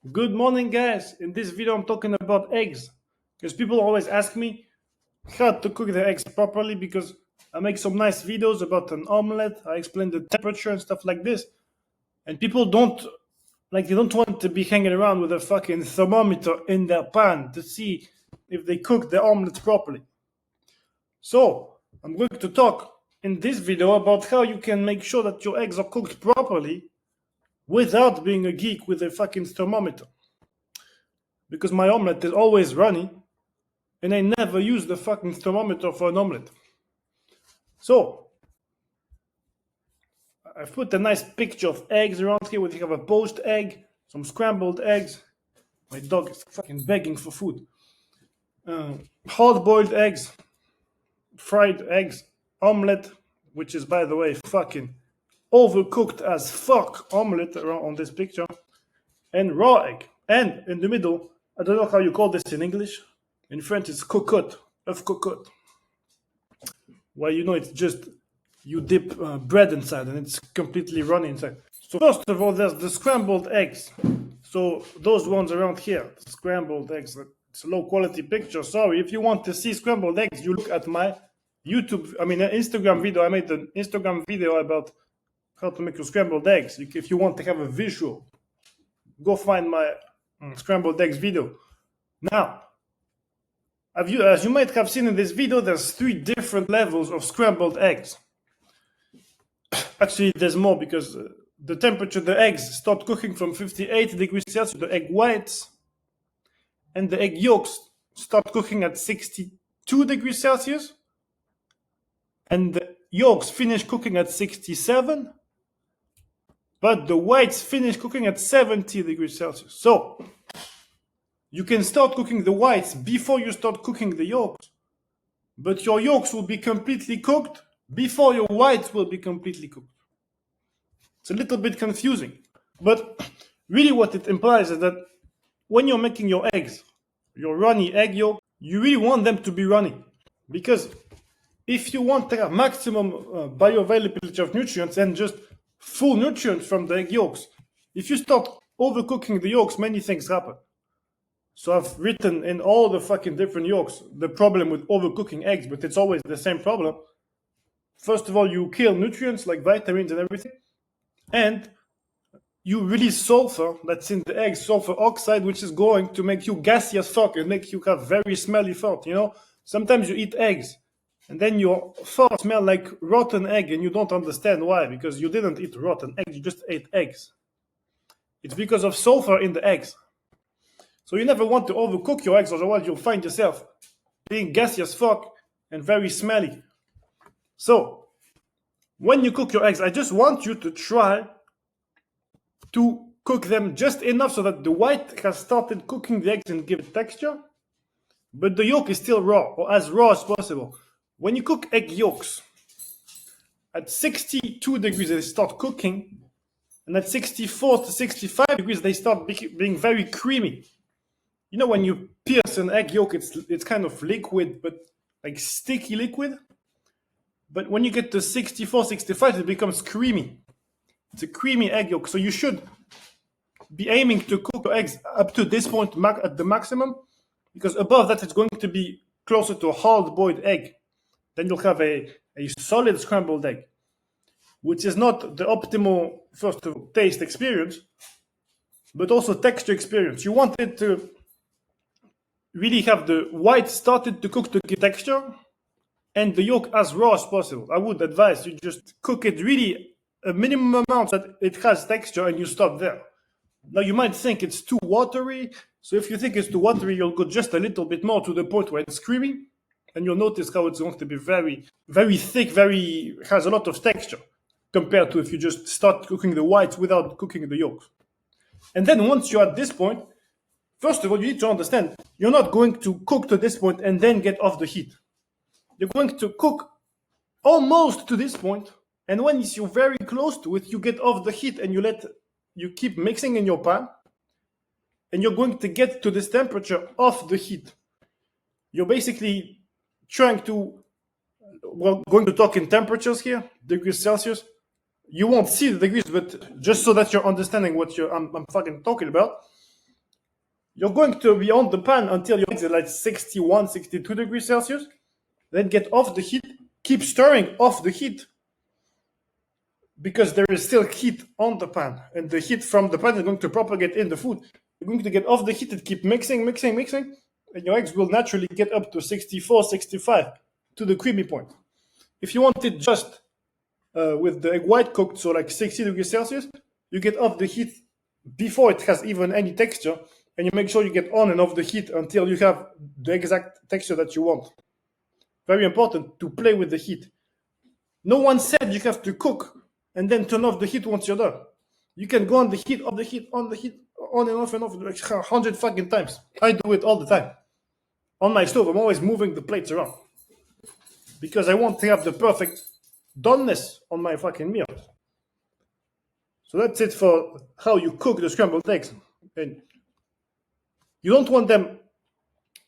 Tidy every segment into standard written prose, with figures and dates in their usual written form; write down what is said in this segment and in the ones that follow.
Good morning, guys. In this video, I'm talking about eggs because people always ask me how to cook the eggs properly because I make some nice videos about an omelette. I explain the temperature and stuff like this, and people they don't want to be hanging around with a fucking thermometer in their pan to see if they cook the omelette properly. So, I'm going to talk in this video about how you can make sure that your eggs are cooked properly without being a geek with a fucking thermometer. Because my omelette is always runny, and I never use the fucking thermometer for an omelette. So, I've put a nice picture of eggs around here. We have a poached egg, some scrambled eggs. My dog is fucking begging for food. Hard-boiled eggs, fried eggs, omelette, which is, by the way, fucking overcooked as fuck omelette around on this picture, and raw egg. And in the middle, I don't know how you call this in English. In French, it's cocotte, of cocotte. Well, it's just you dip bread inside and it's completely runny inside. So first of all, there's the scrambled eggs. So those ones around here, scrambled eggs. It's a low quality picture. Sorry, if you want to see scrambled eggs, you look at my Instagram video. I made an Instagram video about how to make your scrambled eggs. If you want to have a visual, go find my scrambled eggs video. Now, as you might have seen in this video, there's 3 different levels of scrambled eggs. Actually, there's more because the temperature the eggs start cooking from 58 degrees Celsius. The egg whites and the egg yolks start cooking at 62 degrees Celsius. And the yolks finish cooking at 67. But the whites finish cooking at 70 degrees Celsius. So, you can start cooking the whites before you start cooking the yolks. But your yolks will be completely cooked before your whites will be completely cooked. It's a little bit confusing. But really what it implies is that when you're making your eggs, your runny egg yolk, you really want them to be runny. Because if you want to have maximum bioavailability of nutrients and just full nutrients from the egg yolks, if you start overcooking the yolks, many things happen. So I've written in all the fucking different yolks the problem with overcooking eggs, but it's always the same problem. First of all, you kill nutrients like vitamins and everything, and you release sulfur that's in the egg, sulfur oxide, which is going to make you gassy as fuck and make you have very smelly fart. Sometimes you eat eggs and then your fart smell like rotten egg and you don't understand why, because you didn't eat rotten eggs, you just ate eggs. It's because of sulfur in the eggs. So you never want to overcook your eggs, otherwise you'll find yourself being gassy as fuck and very smelly. So, when you cook your eggs, I just want you to try to cook them just enough so that the white has started cooking the eggs and give it texture, but the yolk is still raw, or as raw as possible. When you cook egg yolks, at 62 degrees they start cooking, and at 64 to 65 degrees they start being very creamy. When you pierce an egg yolk, it's kind of liquid, but like sticky liquid. But when you get to 64, 65, it becomes creamy. It's a creamy egg yolk. So you should be aiming to cook your eggs up to this point at the maximum, because above that it's going to be closer to a hard-boiled egg. Then you'll have a solid scrambled egg, which is not the optimal, first of all, taste experience, but also texture experience. You want it to really have the white started to cook to get texture and the yolk as raw as possible. I would advise you just cook it really a minimum amount that it has texture and you stop there. Now you might think it's too watery, so if you think it's too watery, you'll go just a little bit more to the point where it's creamy, and you'll notice how it's going to be very, very thick, has a lot of texture, compared to if you just start cooking the whites without cooking the yolks. And then once you're at this point, first of all, you need to understand, you're not going to cook to this point and then get off the heat. You're going to cook almost to this point, and when you're very close to it, you get off the heat and you keep mixing in your pan, and you're going to get to this temperature off the heat. You're basically going to talk in temperatures here, degrees Celsius. You won't see the degrees, but just so that you're understanding what I'm fucking talking about. You're going to be on the pan until your eggs are like 61, 62 degrees Celsius. Then get off the heat. Keep stirring off the heat because there is still heat on the pan. And the heat from the pan is going to propagate in the food. You're going to get off the heat and keep mixing. And your eggs will naturally get up to 64, 65 to the creamy point. If you want it just with the egg white cooked, so like 60 degrees Celsius, you get off the heat before it has even any texture, and you make sure you get on and off the heat until you have the exact texture that you want. Very important to play with the heat. No one said you have to cook and then turn off the heat once you're done. You can go on the heat, off the heat, on the heat, on and off, like 100 fucking times. I do it all the time. On my stove, I'm always moving the plates around because I want to have the perfect doneness on my fucking meal. So that's it for how you cook the scrambled eggs. And you don't want them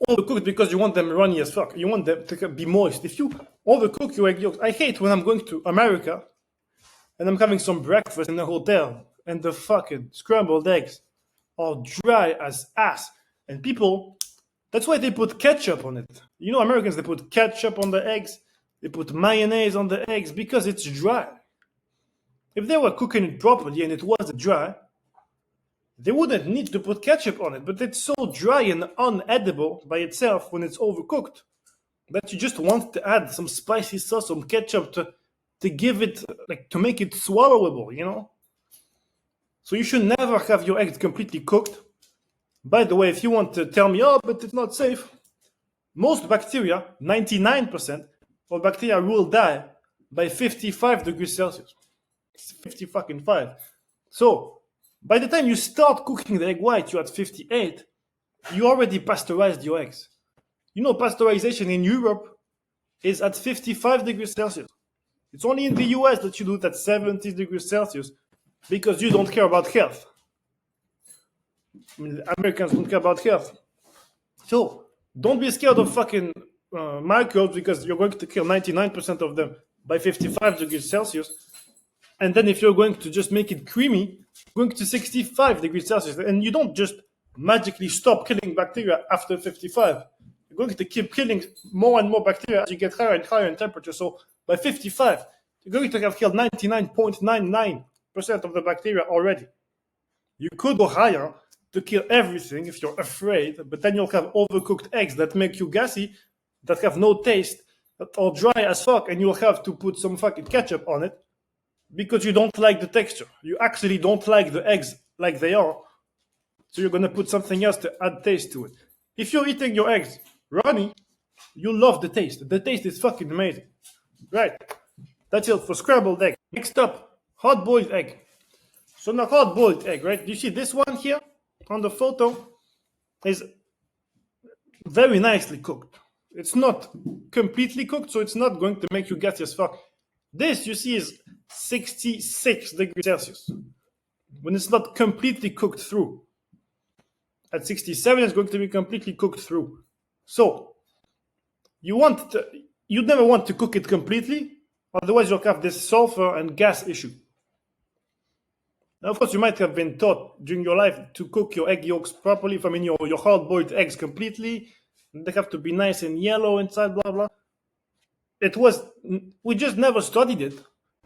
overcooked because you want them runny as fuck. You want them to be moist. If you overcook your egg yolks, I hate when I'm going to America and I'm having some breakfast in a hotel and the fucking scrambled eggs are dry as ass. And people, that's why they put ketchup on it. You know, Americans, they put ketchup on the eggs. They put mayonnaise on the eggs because it's dry. If they were cooking it properly and it wasn't dry, they wouldn't need to put ketchup on it. But it's so dry and unedible by itself when it's overcooked that you just want to add some spicy sauce, some ketchup to give it, like, to make it swallowable, you know? So you should never have your eggs completely cooked. By the way, if you want to tell me, oh, but it's not safe, most bacteria, 99% of bacteria will die by 55 degrees Celsius. 50 fucking 5. So by the time you start cooking the egg white, you're at 58, you already pasteurized your eggs. You know, pasteurization in Europe is at 55 degrees Celsius. It's only in the US that you do it at 70 degrees Celsius because you don't care about health. I mean, Americans don't care about health. So don't be scared of fucking microbes because you're going to kill 99% of them by 55 degrees Celsius. And then if you're going to just make it creamy, going to 65 degrees Celsius. And you don't just magically stop killing bacteria after 55. You're going to keep killing more and more bacteria as you get higher and higher in temperature. So by 55, you're going to have killed 99.99% of the bacteria already. You could go higher to kill everything if you're afraid, but then you'll have overcooked eggs that make you gassy, that have no taste, that are dry as fuck, and you'll have to put some fucking ketchup on it because you don't like the texture. You actually don't like the eggs like they are, so you're gonna put something else to add taste to it. If you're eating your eggs runny, you love the taste. The taste is fucking amazing. Right, that's it for scrambled egg. Next up, hard-boiled egg. So now hard-boiled egg, right? You see this one here on the photo is very nicely cooked. It's not completely cooked, so it's not going to make you gassy as fuck. This, you see, is 66 degrees Celsius when it's not completely cooked through. At 67, it's going to be completely cooked through. So you'd never want to cook it completely, otherwise you'll have this sulfur and gas issue. Now, of course, you might have been taught during your life to cook your egg yolks properly. I mean, your hard-boiled eggs completely. They have to be nice and yellow inside, blah, blah. We just never studied it.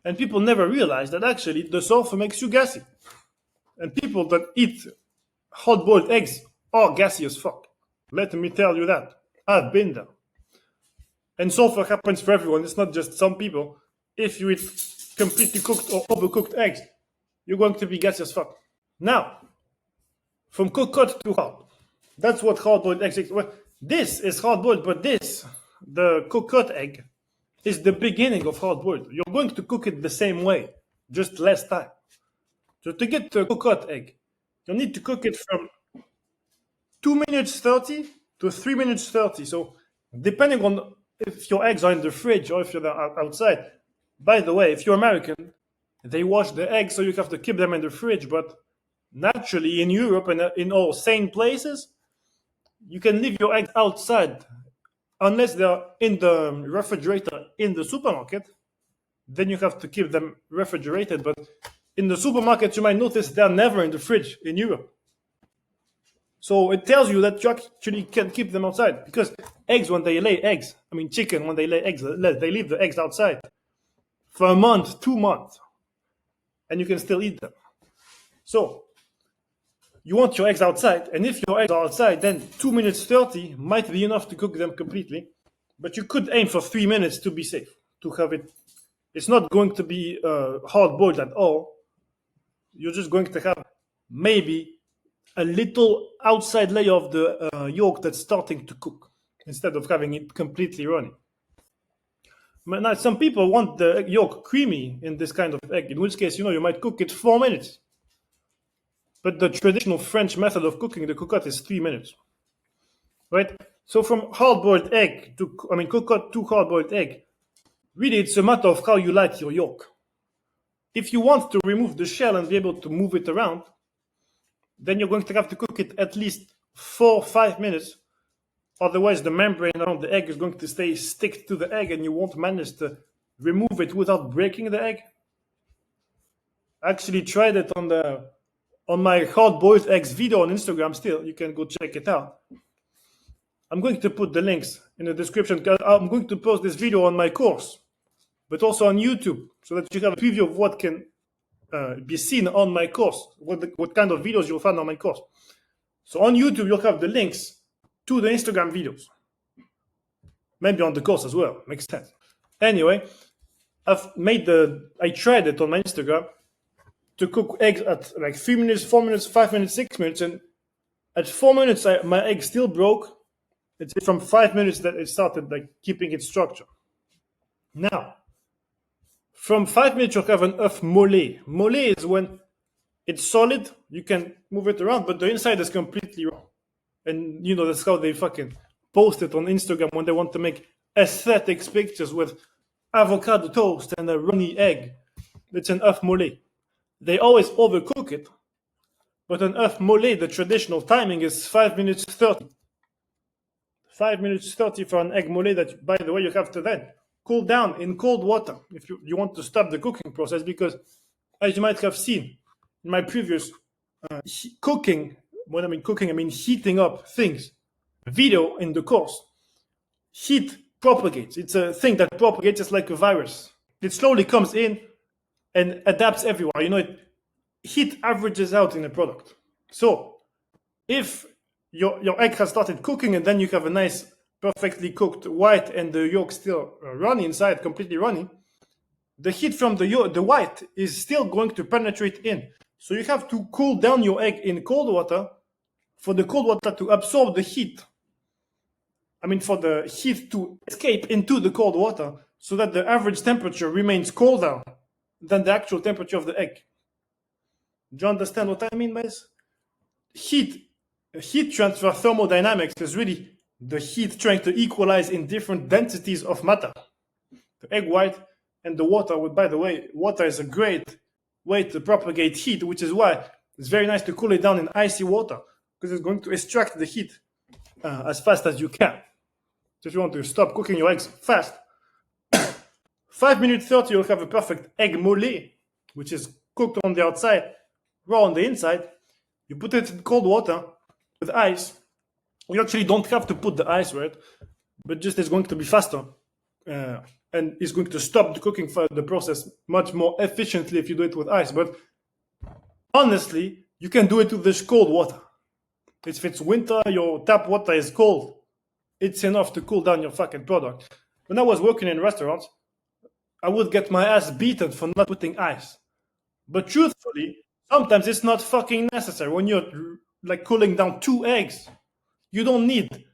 And people never realized that actually the sulfur makes you gassy. And people that eat hard-boiled eggs are gassy as fuck. Let me tell you that. I've been there. And sulfur happens for everyone. It's not just some people. If you eat completely cooked or overcooked eggs, you're going to be gassy as fuck. Now, from cooked to hard. That's what hard-boiled eggs is. Well, this is hard-boiled, but the cooked egg, is the beginning of hard-boiled. You're going to cook it the same way, just less time. So to get the cooked egg, you need to cook it from 2 minutes 30 to 3 minutes 30. So depending on if your eggs are in the fridge or if you're outside. By the way, if you're American, they wash the eggs, so you have to keep them in the fridge. But naturally, in Europe and in all sane places, you can leave your eggs outside unless they're in the refrigerator in the supermarket. Then you have to keep them refrigerated. But in the supermarket, you might notice they're never in the fridge in Europe. So it tells you that you actually can keep them outside, because eggs, when they lay eggs, I mean chicken, when they lay eggs, they leave the eggs outside for a month, 2 months, and you can still eat them. So you want your eggs outside, and if your eggs are outside, then 2 minutes 30 might be enough to cook them completely. But you could aim for 3 minutes to be safe, to have it. It's not going to be hard boiled at all. You're just going to have maybe a little outside layer of the yolk that's starting to cook, instead of having it completely runny. Now, some people want the yolk creamy in this kind of egg, in which case, you might cook it 4 minutes. But the traditional French method of cooking the cocotte is 3 minutes, right? So from hard-boiled egg to, cocotte to hard-boiled egg, really it's a matter of how you like your yolk. If you want to remove the shell and be able to move it around, then you're going to have to cook it at least 4 or 5 minutes. Otherwise, the membrane around the egg is going to stick to the egg, and you won't manage to remove it without breaking the egg. I actually tried it on my hard-boiled eggs video on Instagram. Still, you can go check it out. I'm going to put the links in the description. I'm going to post this video on my course, but also on YouTube, so that you have a preview of what can be seen on my course, what kind of videos you'll find on my course. So on YouTube, you'll have the links to the Instagram videos. Maybe on the course as well. Makes sense. Anyway, I tried it on my Instagram to cook eggs at like 3 minutes, 4 minutes, 5 minutes, 6 minutes, and at 4 minutes, my egg still broke. It's from 5 minutes that it started like keeping its structure. Now, from 5 minutes, you'll have an œuf mollet. Mollet is when it's solid, you can move it around, but the inside is completely raw. And that's how they fucking post it on Instagram when they want to make aesthetics pictures with avocado toast and a runny egg. It's an œuf mollet. They always overcook it, but an œuf mollet, the traditional timing is 5 minutes 30. 5 minutes 30 for an egg mollet that, by the way, you have to then cool down in cold water if you want to stop the cooking process, because as you might have seen in my previous cooking, when I mean cooking, I mean heating up things, video in the course, heat propagates. It's a thing that propagates just like a virus. It slowly comes in and adapts everywhere. Heat averages out in a product. So if your egg has started cooking and then you have a nice, perfectly cooked white and the yolk still runny inside, completely runny, the heat from the white is still going to penetrate in. So you have to cool down your egg in cold water for the cold water to absorb the heat. For the heat to escape into the cold water, so that the average temperature remains colder than the actual temperature of the egg. Do you understand what I mean by this? Heat transfer thermodynamics is really the heat trying to equalize in different densities of matter. The egg white and the water, by the way, water is a great way to propagate heat, which is why it's very nice to cool it down in icy water, because it's going to extract the heat as fast as you can. So if you want to stop cooking your eggs fast, 5 minutes 30, you'll have a perfect egg mollet, which is cooked on the outside, raw on the inside. You put it in cold water with ice. You actually don't have to put the ice, right? But just it's going to be faster. And it's going to stop the cooking for the process much more efficiently if you do it with ice. But honestly, you can do it with this cold water. If it's winter, your tap water is cold. It's enough to cool down your fucking product. When I was working in restaurants, I would get my ass beaten for not putting ice. But truthfully, sometimes it's not fucking necessary. When you're like cooling down 2 eggs, you don't need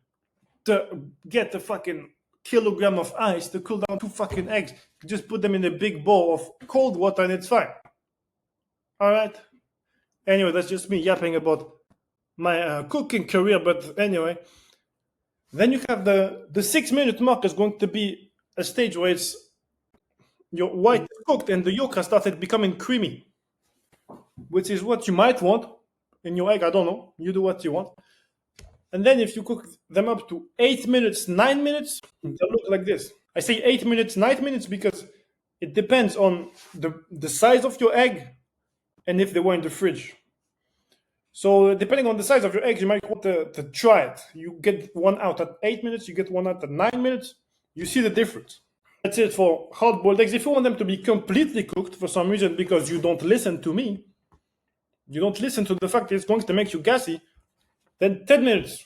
to get a fucking kilogram of ice to cool down 2 fucking eggs. You just put them in a big bowl of cold water and it's fine. Alright? Anyway, that's just me yapping about my cooking career, but anyway. Then you have the 6 minute mark is going to be a stage where it's your white is cooked and the yolk has started becoming creamy, which is what you might want in your egg. I don't know. You do what you want. And then if you cook them up to 8 minutes, 9 minutes, they'll look like this. I say 8 minutes, 9 minutes because it depends on the size of your egg and if they were in the fridge. So depending on the size of your eggs, you might want to try it. You get one out at 8 minutes, you get one out at 9 minutes. You see the difference. That's it for hard-boiled eggs. If you want them to be completely cooked for some reason because you don't listen to me, you don't listen to the fact that it's going to make you gassy, then 10 minutes.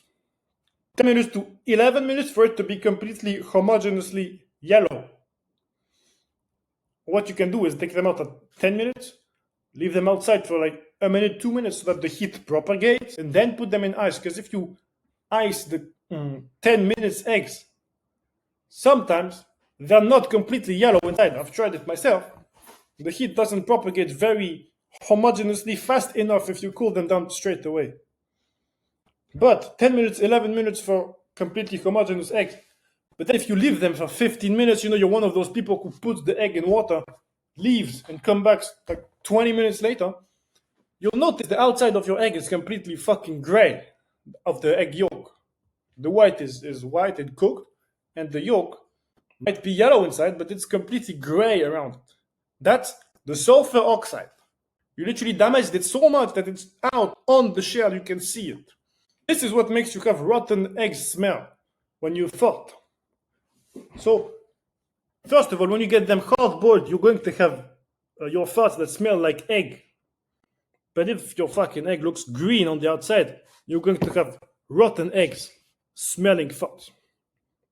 10 minutes to 11 minutes for it to be completely homogeneously yellow. What you can do is take them out at 10 minutes, leave them outside for like a minute, 2 minutes so that the heat propagates, and then put them in ice. Because if you ice the 10 minutes eggs, sometimes they're not completely yellow inside. I've tried it myself. The heat doesn't propagate very homogeneously fast enough if you cool them down straight away. But 10 minutes, 11 minutes for completely homogeneous eggs. But then if you leave them for 15 minutes, you're one of those people who puts the egg in water, leaves, and come back like 20 minutes later, you'll notice the outside of your egg is completely fucking gray of the egg yolk. The white is white and cooked, and the yolk might be yellow inside, but it's completely gray around it. That's the sulfur oxide. You literally damaged it so much that it's out on the shell, you can see it. This is what makes you have rotten egg smell when you fart. So, first of all, when you get them hard-boiled, you're going to have your farts that smell like egg. But if your fucking egg looks green on the outside, you're going to have rotten eggs smelling farts.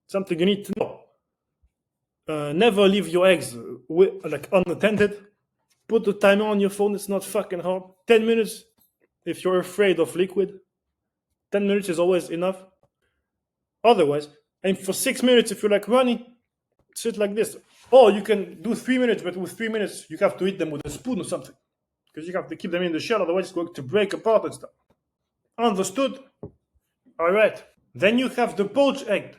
Something you need to know. Never leave your eggs unattended. Put the timer on your phone, it's not fucking hard. 10 minutes if you're afraid of liquid. 10 minutes is always enough. Otherwise, and for 6 minutes if you're like running, sit like this. Or you can do 3 minutes, but with 3 minutes you have to eat them with a spoon or something. Because you have to keep them in the shell, otherwise it's going to break apart and stuff. Understood? Alright. Then you have the poached egg.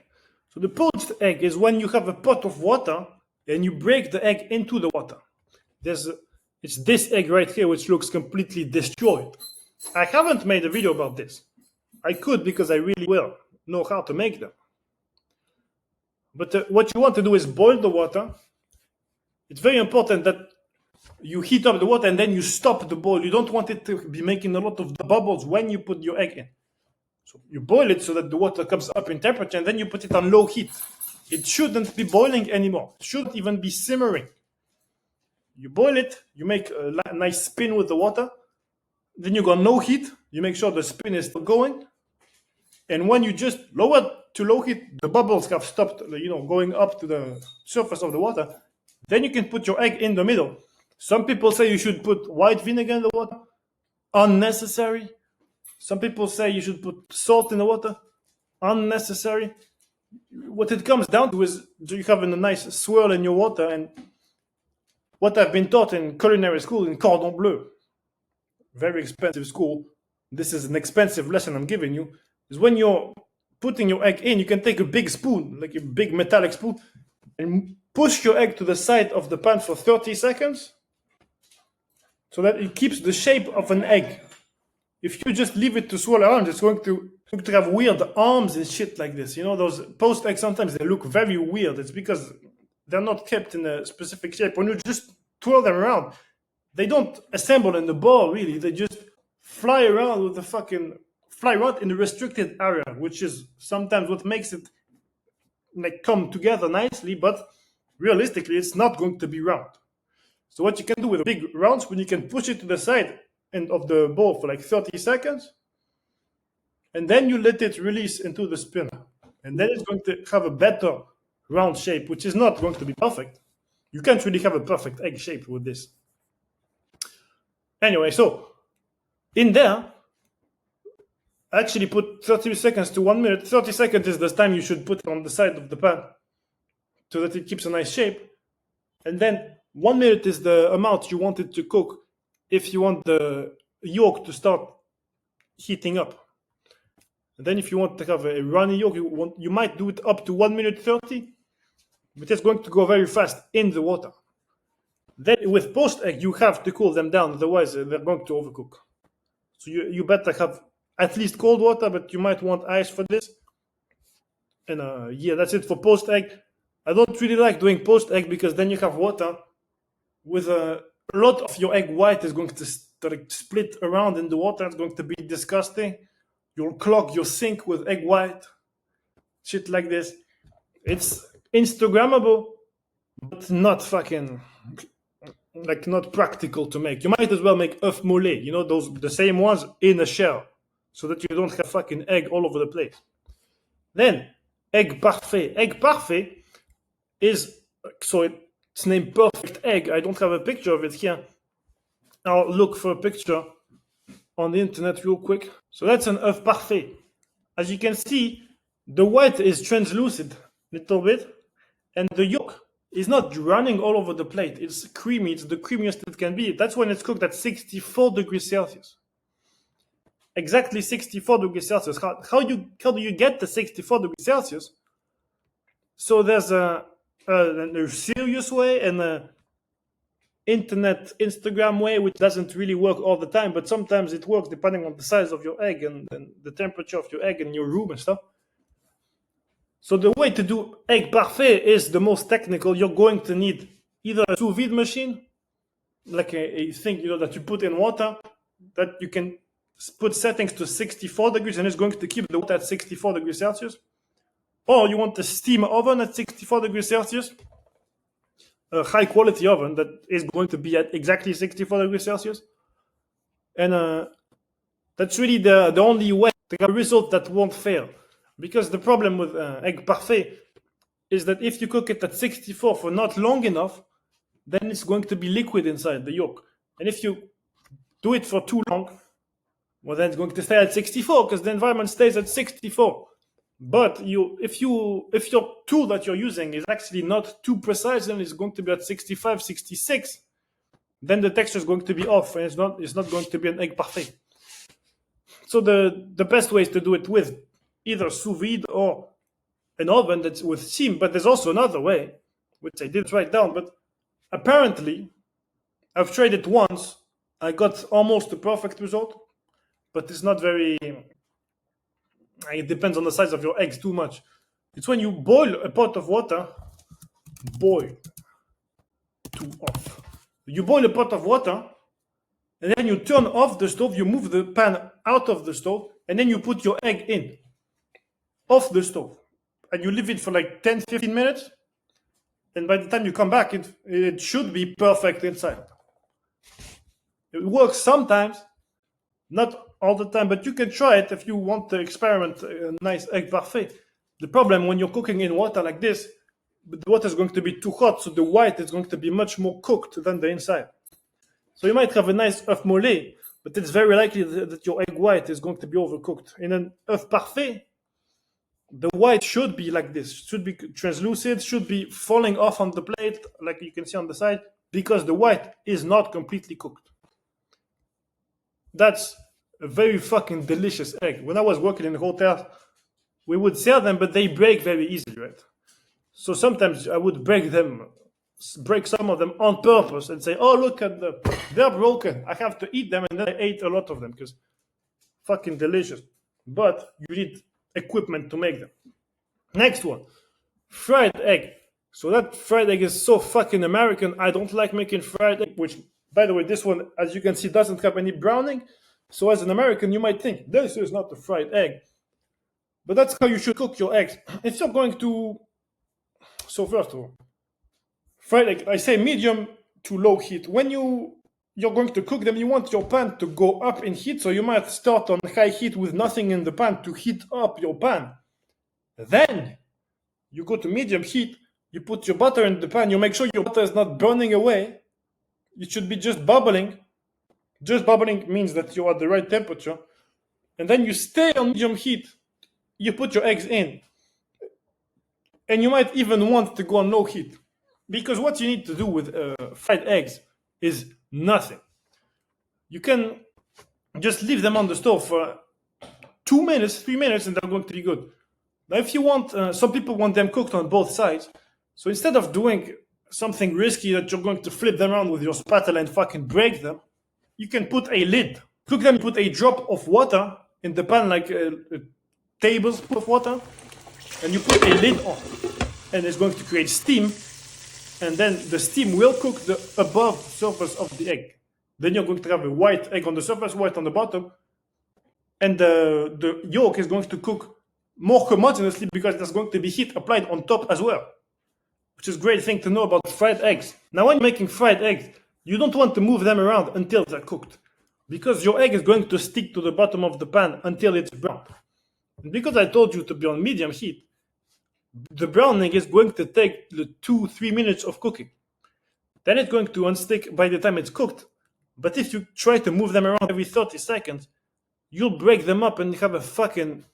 So the poached egg is when you have a pot of water and you break the egg into the water. It's this egg right here which looks completely destroyed. I haven't made a video about this. I could because I really will know how to make them. But what you want to do is boil the water. It's very important that you heat up the water and then you stop the boil. You don't want it to be making a lot of bubbles when you put your egg in. So you boil it so that the water comes up in temperature and then you put it on low heat. It shouldn't be boiling anymore. It shouldn't even be simmering. You boil it, you make a nice spin with the water. Then you go no heat. You make sure the spin is still going. And when you just lower it to low heat, the bubbles have stopped, going up to the surface of the water. Then you can put your egg in the middle. Some people say you should put white vinegar in the water. Unnecessary. Some people say you should put salt in the water. Unnecessary. What it comes down to is you have a nice swirl in your water. And what I've been taught in culinary school, in Cordon Bleu, very expensive school, this is an expensive lesson I'm giving you, is when you're putting your egg in, you can take a big spoon, like a big metallic spoon, and push your egg to the side of the pan for 30 seconds so that it keeps the shape of an egg. If you just leave it to swirl around, it's going to have weird arms and shit like this. Those poached eggs, sometimes they look very weird. It's because they're not kept in a specific shape. When you just twirl them around, they don't assemble in the ball, really. They just fly around with fly around in the restricted area, which is sometimes what makes it come together nicely, but realistically, it's not going to be round. So what you can do with a big round spoon, you can push it to the side end of the bowl for 30 seconds, and then you let it release into the spinner. And then it's going to have a better round shape, which is not going to be perfect. You can't really have a perfect egg shape with this. Anyway, so in there, actually put 30 seconds to 1 minute. 30 seconds is the time you should put it on the side of the pan so that it keeps a nice shape. And then 1 minute is the amount you want it to cook if you want the yolk to start heating up. And then if you want to have a runny yolk, you might do it up to 1 minute 30, but it's going to go very fast in the water. Then with poached egg, you have to cool them down, otherwise they're going to overcook. So you better have at least cold water, but you might want ice for this. And that's it for poached egg. I don't really like doing poached egg because then you have water with a lot of your egg white is going to like split around in the water. It's going to be disgusting. You'll clog your sink with egg white, shit like this. It's Instagrammable, but not fucking like not practical to make. You might as well make œuf mollet, you know, those the same ones in a shell, so that you don't have fucking egg all over the place. Then egg parfait. Egg parfait is, so it's named perfect egg. I don't have a picture of it here. I'll look for a picture on the internet real quick. So that's an œuf parfait. As you can see, the white is translucent a little bit, and the yolk is not running all over the plate. It's creamy. It's the creamiest it can be. That's when it's cooked at 64 degrees Celsius. Exactly 64 degrees Celsius. How do you get to 64 degrees Celsius? So there's a serious way and a internet Instagram way, which doesn't really work all the time, but sometimes it works depending on the size of your egg and the temperature of your egg in your room and stuff. So the way to do egg parfait is the most technical. You're going to need either a sous vide machine, like a thing, you know, that you put in water, that you can put settings to 64 degrees and it's going to keep the water at 64 degrees Celsius. Or you want a steam oven at 64 degrees Celsius, a high quality oven that is going to be at exactly 64 degrees Celsius. And that's really the only way to get a result that won't fail. Because the problem with egg parfait is that if you cook it at 64 for not long enough, then it's going to be liquid inside the yolk. And if you do it for too long, well, then it's going to stay at 64 because the environment stays at 64. But if your tool that you're using is actually not too precise and it's going to be at 65, 66, then the texture is going to be off and it's not going to be an egg parfait. So the best way is to do it with either sous vide or an oven that's with steam. But there's also another way, which I didn't write down, but apparently I've tried it once. I got almost a perfect result, but it's not very, it depends on the size of your eggs too much. It's when you boil a pot of water, You boil a pot of water, and then you turn off the stove, you move the pan out of the stove, and then you put your egg in, off the stove. And you leave it for like 10, 15 minutes. And by the time you come back, it should be perfect inside. It works sometimes, not all the time, but you can try it if you want to experiment a nice egg parfait. The problem when you're cooking in water like this, the water is going to be too hot, so the white is going to be much more cooked than the inside. So you might have a nice œuf mollet, but it's very likely that your egg white is going to be overcooked. In an œuf parfait, the white should be like this, should be translucent, should be falling off on the plate, like you can see on the side, because the white is not completely cooked. That's a very fucking delicious egg. When I was working in a hotel, we would sell them, but they break very easily, right? So sometimes I would break some of them on purpose and say, oh, look at them, they're broken, I have to eat them. And then I ate a lot of them because fucking delicious. But you need equipment to make them. Next one, fried egg. So that fried egg is so fucking American. I don't like making fried egg, which, by the way, this one, as you can see, doesn't have any browning. So as an American, you might think, this is not a fried egg. But that's how you should cook your eggs. If you're going to... So first of all, fried egg, I say medium to low heat. When you're going to cook them, you want your pan to go up in heat. So you might start on high heat with nothing in the pan to heat up your pan. Then you go to medium heat, you put your butter in the pan, you make sure your butter is not burning away. It should be just bubbling. Just bubbling means that you're at the right temperature. And then you stay on medium heat. You put your eggs in. And you might even want to go on low heat. Because what you need to do with fried eggs is nothing. You can just leave them on the stove for 2 minutes, 3 minutes, and they're going to be good. Now, if you want, some people want them cooked on both sides. So instead of doing something risky that you're going to flip them around with your spatula and fucking break them, you can put a lid. Cook them, put a drop of water in the pan, like a tablespoon of water, and you put a lid on. And it's going to create steam. And then the steam will cook the above surface of the egg. Then you're going to have a white egg on the surface, white on the bottom, and the yolk is going to cook more homogeneously because there's going to be heat applied on top as well, which is a great thing to know about fried eggs. Now, when you're making fried eggs, you don't want to move them around until they're cooked, because your egg is going to stick to the bottom of the pan until it's brown. And because I told you to be on medium heat, the browning is going to take the 2-3 minutes of cooking. Then it's going to unstick by the time it's cooked. But if you try to move them around every 30 seconds, you'll break them up and have a fucking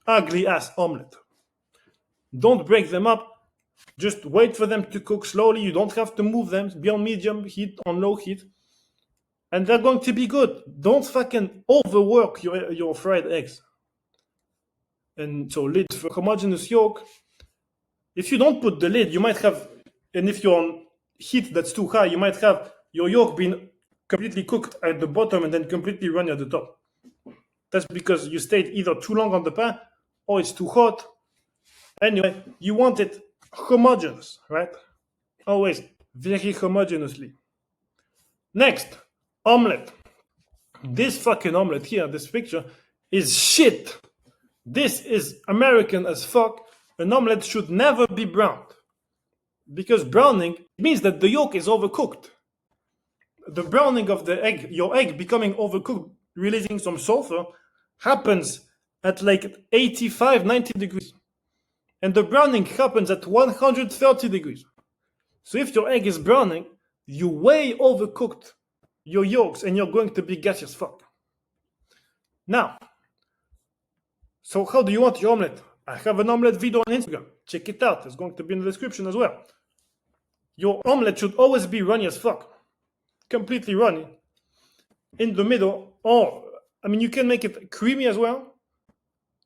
ugly ass omelette. Don't break them up. Just wait for them to cook slowly. You don't have to move them. Be on medium heat, on low heat. And they're going to be good. Don't fucking overwork your fried eggs. And so lid for homogeneous yolk. If you don't put the lid, you might have, and if you're on heat that's too high, you might have your yolk being completely cooked at the bottom and then completely runny at the top. That's because you stayed either too long on the pan or it's too hot. Anyway, you want it homogeneous, right? Always very homogeneously. Next, omelette. This fucking omelette here, this picture, is shit. This is American as fuck. An omelette should never be browned, because browning means that the yolk is overcooked. The browning of the egg, your egg becoming overcooked, releasing some sulfur, happens at like 85, 90 degrees. And the browning happens at 130 degrees. So if your egg is browning, you way overcooked your yolks and you're going to be gassy as fuck. Now, so how do you want your omelette? I have an omelette video on Instagram. Check it out. It's going to be in the description as well. Your omelette should always be runny as fuck. Completely runny. In the middle. Or, I mean, you can make it creamy as well.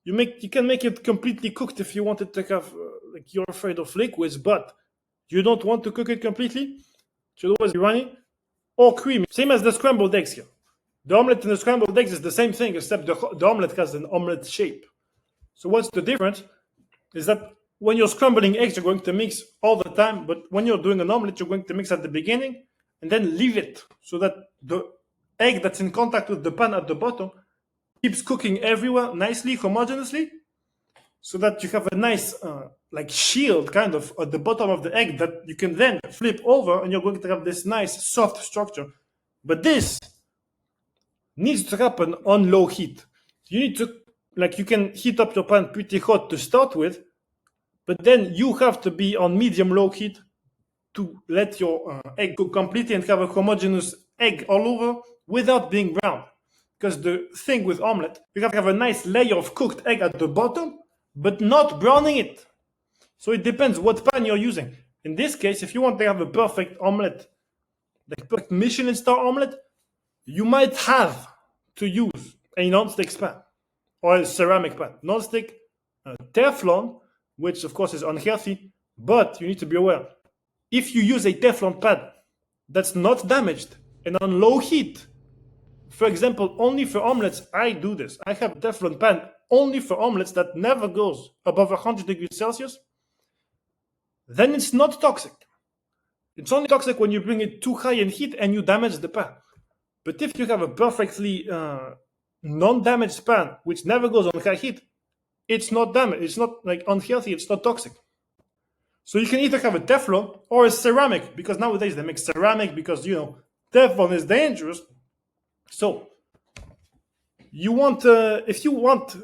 You can make it completely cooked if you want it to have, like, you're afraid of liquids, but you don't want to cook it completely. It should always be runny or creamy. Same as the scrambled eggs here. The omelette and the scrambled eggs is the same thing, except the omelette has an omelette shape. So what's the difference? Is that when you're scrambling eggs, you're going to mix all the time, but when you're doing an omelette, you're going to mix at the beginning and then leave it so that the egg that's in contact with the pan at the bottom keeps cooking everywhere nicely, homogeneously, so that you have a nice like shield kind of at the bottom of the egg that you can then flip over and you're going to have this nice soft structure. But this needs to happen on low heat. You need to, like, you can heat up your pan pretty hot to start with, but then you have to be on medium-low heat to let your egg cook completely and have a homogeneous egg all over without being brown. Because the thing with omelette, you have to have a nice layer of cooked egg at the bottom, but not browning it. So it depends what pan you're using. In this case, if you want to have a perfect omelette, like perfect Michelin star omelette, you might have to use a non-stick pan or a ceramic pan. Non-stick, Teflon, which of course is unhealthy, but you need to be aware. If you use a Teflon pan that's not damaged and on low heat, for example, only for omelets, I do this. I have a Teflon pan only for omelets that never goes above 100 degrees Celsius. Then it's not toxic. It's only toxic when you bring it too high in heat and you damage the pan. But if you have a perfectly non-damaged pan which never goes on high heat, it's not damaged. It's not like unhealthy. It's not toxic. So you can either have a Teflon or a ceramic, because nowadays they make ceramic because, you know, Teflon is dangerous. So you want, if you want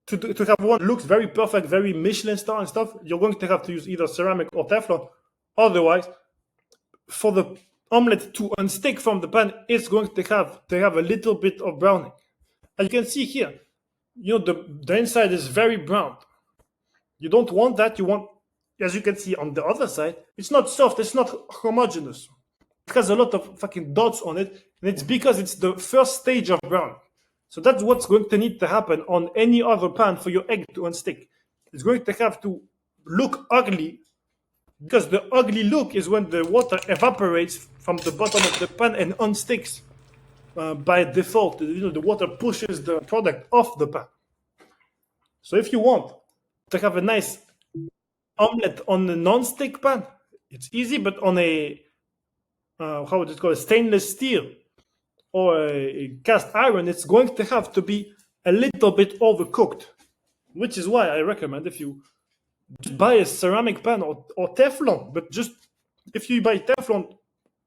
to have one looks very perfect, very Michelin star and stuff, you're going to have to use either ceramic or Teflon. Otherwise, for the omelette to unstick from the pan, it's going to have a little bit of browning. As you can see here, you know, the inside is very brown. You don't want that. You want, as you can see on the other side, it's not soft, it's not homogeneous. It has a lot of fucking dots on it, and it's because it's the first stage of browning. So that's what's going to need to happen on any other pan for your egg to unstick. It's going to have to look ugly, because the ugly look is when the water evaporates from the bottom of the pan and unsticks by default. You know, the water pushes the product off the pan. So if you want to have a nice omelette on a non-stick pan, it's easy, but on a how would it call, a stainless steel, or a cast iron, it's going to have to be a little bit overcooked, which is why I recommend if you just buy a ceramic pan or Teflon, but just if you buy Teflon,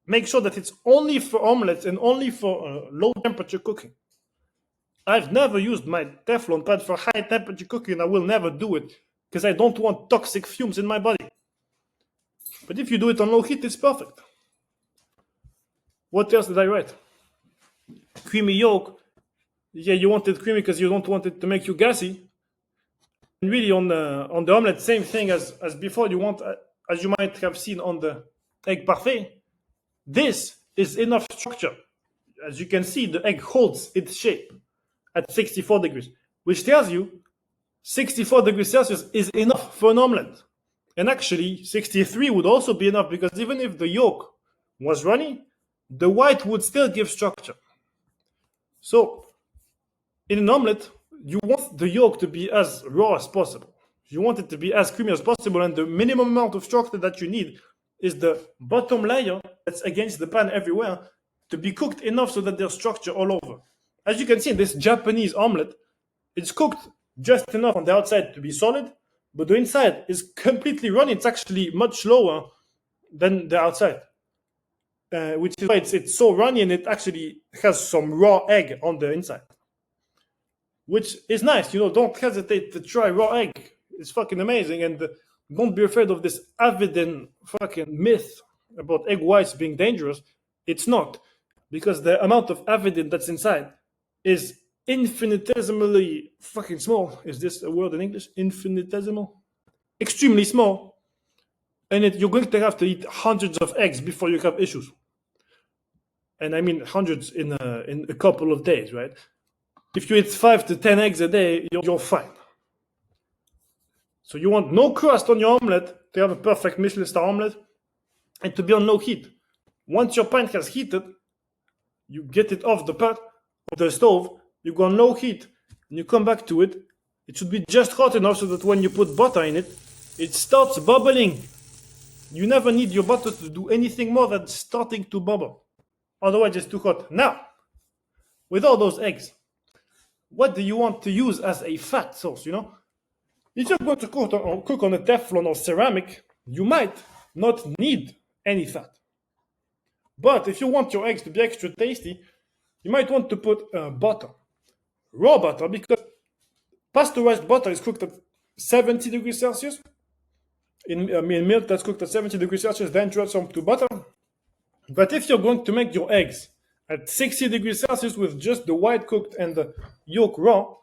make sure that it's only for omelets and only for low temperature cooking. I've never used my Teflon pan for high temperature cooking. I will never do it because I don't want toxic fumes in my body. But if you do it on low heat, it's perfect. What else did I write? Creamy yolk. Yeah, you want it creamy because you don't want it to make you gassy. And really, on the omelette, same thing as before. You want, as you might have seen on the egg parfait, this is enough structure. As you can see, the egg holds its shape at 64 degrees, which tells you 64 degrees Celsius is enough for an omelette. And actually, 63 would also be enough because even if the yolk was runny, the white would still give structure. So, in an omelette, you want the yolk to be as raw as possible. You want it to be as creamy as possible, and the minimum amount of structure that you need is the bottom layer that's against the pan everywhere to be cooked enough so that there's structure all over. As you can see in this Japanese omelette, it's cooked just enough on the outside to be solid, but the inside is completely runny. It's actually much lower than the outside, which is why it's so runny, and it actually has some raw egg on the inside, which is nice. Don't hesitate to try raw egg. It's fucking amazing, and don't be afraid of this avidin fucking myth about egg whites being dangerous. It's not, because the amount of avidin that's inside is infinitesimally fucking small. Is this a word in English? Infinitesimal? Extremely small. And you're going to have to eat hundreds of eggs before you have issues. And I mean hundreds in a couple of days, right? If you eat 5 to 10 eggs a day, you're fine. So you want no crust on your omelette to have a perfect Michelin star omelette and to be on low heat. Once your pan has heated, you get it off the pot of the stove, you go on low heat, and you come back to it. It should be just hot enough so that when you put butter in it, it starts bubbling. You never need your butter to do anything more than starting to bubble. Otherwise, it's too hot. Now, with all those eggs, what do you want to use as a fat source, If you're going to cook on a Teflon or ceramic, you might not need any fat. But if you want your eggs to be extra tasty, you might want to put butter. Raw butter, because pasteurized butter is cooked at 70 degrees Celsius. In milk that's cooked at 70 degrees Celsius, then transformed to butter. But if you're going to make your eggs at 60 degrees Celsius with just the white cooked and the yolk raw,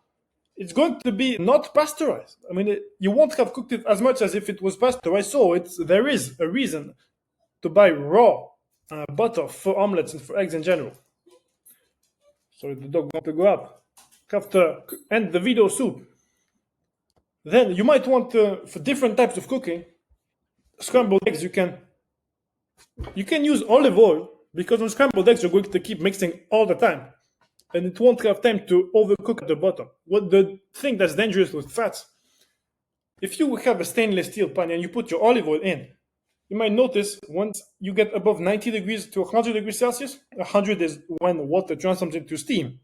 it's going to be not pasteurized. I mean, you won't have cooked it as much as if it was pasteurized. So there is a reason to buy raw butter for omelets and for eggs in general. Sorry, the dog wants to go up. Have to end the video soon. Then you might want for different types of cooking, scrambled eggs, you can use olive oil, because on scrambled eggs you're going to keep mixing all the time, and it won't have time to overcook at the bottom. What the thing that's dangerous with fats, if you have a stainless steel pan and you put your olive oil in, you might notice once you get above 90 degrees to 100 degrees Celsius, 100 is when water transforms into steam,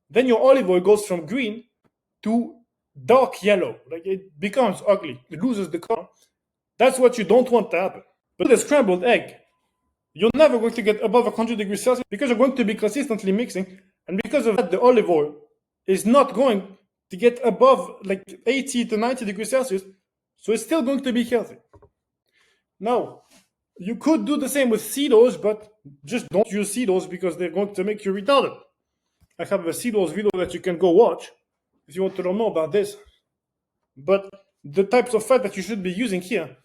then your olive oil goes from green to dark yellow. Like, it becomes ugly. It loses the color. That's what you don't want to happen. But with a scrambled egg, you're never going to get above 100 degrees Celsius because you're going to be consistently mixing. And because of that, the olive oil is not going to get above like 80 to 90 degrees Celsius. So it's still going to be healthy. Now, you could do the same with seed oils, but just don't use seed oils because they're going to make you retarded. I have a seed oils video that you can go watch if you want to learn more about this. But the types of fat that you should be using here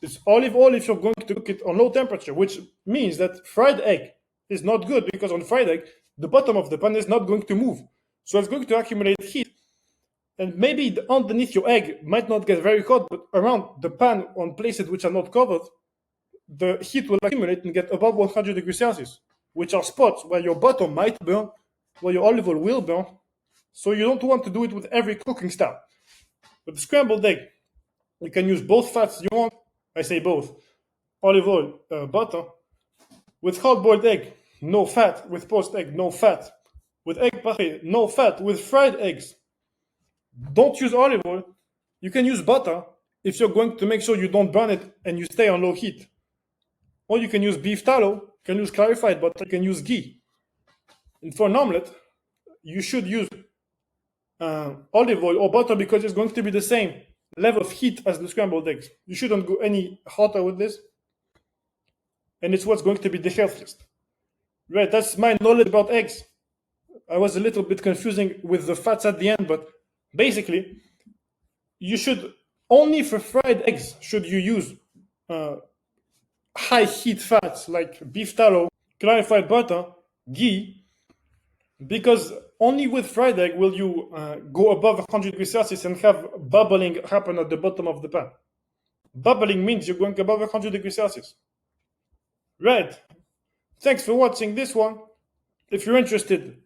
is olive oil if you're going to cook it on low temperature, which means that fried egg is not good because on fried egg, the bottom of the pan is not going to move. So it's going to accumulate heat. And maybe underneath your egg might not get very hot, but around the pan on places which are not covered, the heat will accumulate and get above 100 degrees Celsius, which are spots where your butter might burn, where your olive oil will burn. So you don't want to do it with every cooking style. With the scrambled egg, you can use both fats you want. I say both. Olive oil, butter. With hard-boiled egg, no fat. With poached egg, no fat. With egg parfait, no fat. With fried eggs, don't use olive oil. You can use butter if you're going to make sure you don't burn it and you stay on low heat. Or you can use beef tallow, you can use clarified butter, you can use ghee. And for an omelette, you should use olive oil or butter because it's going to be the same level of heat as the scrambled eggs. You shouldn't go any hotter with this. And it's what's going to be the healthiest. Right, that's my knowledge about eggs. I was a little bit confusing with the fats at the end, but basically, you should only for fried eggs should you use high heat fats like beef tallow, clarified butter, ghee, because only with fried egg will you go above 100 degrees Celsius and have bubbling happen at the bottom of the pan. Bubbling means you're going above 100 degrees Celsius. Right. Thanks for watching this one. If you're interested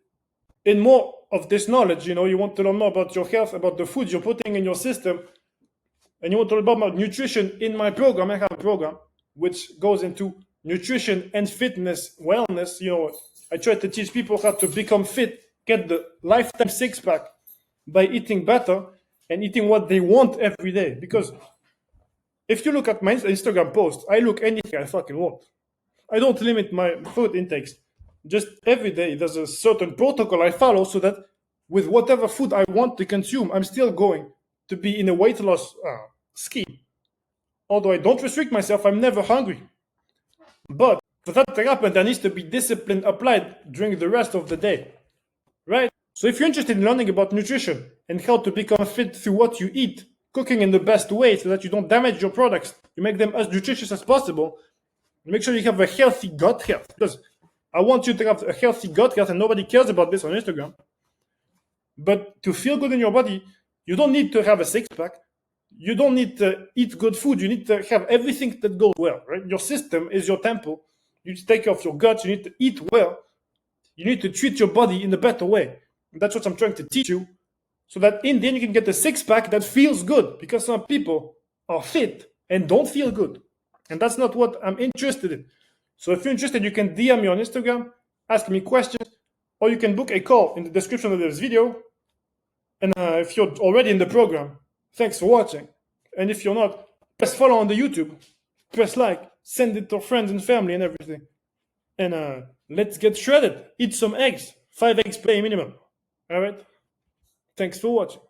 in more of this knowledge, you want to learn more about your health, about the foods you're putting in your system, and you want to learn about nutrition in my program, I have a program which goes into nutrition and fitness, wellness. I try to teach people how to become fit, get the lifetime six-pack by eating better and eating what they want every day. Because if you look at my Instagram post, I look anything I fucking want. I don't limit my food intakes. Just every day there's a certain protocol I follow so that with whatever food I want to consume, I'm still going to be in a weight loss scheme. Although I don't restrict myself, I'm never hungry. But for that to happen, there needs to be discipline applied during the rest of the day, right? So if you're interested in learning about nutrition and how to become fit through what you eat, cooking in the best way so that you don't damage your products, you make them as nutritious as possible, make sure you have a healthy gut health, because I want you to have a healthy gut health, and nobody cares about this on Instagram. But to feel good in your body, you don't need to have a six-pack. You don't need to eat good food. You need to have everything that goes well, right? Your system is your temple. You need to take care of your gut. You need to eat well. You need to treat your body in a better way. And that's what I'm trying to teach you, so that in the end you can get a six-pack that feels good, because some people are fit and don't feel good. And that's not what I'm interested in. So if you're interested, you can DM me on Instagram, ask me questions, or you can book a call in the description of this video. And if you're already in the program, thanks for watching. And if you're not, press follow on the YouTube, press like, send it to friends and family and everything. And let's get shredded. Eat some eggs. 5 eggs per day minimum. All right? Thanks for watching.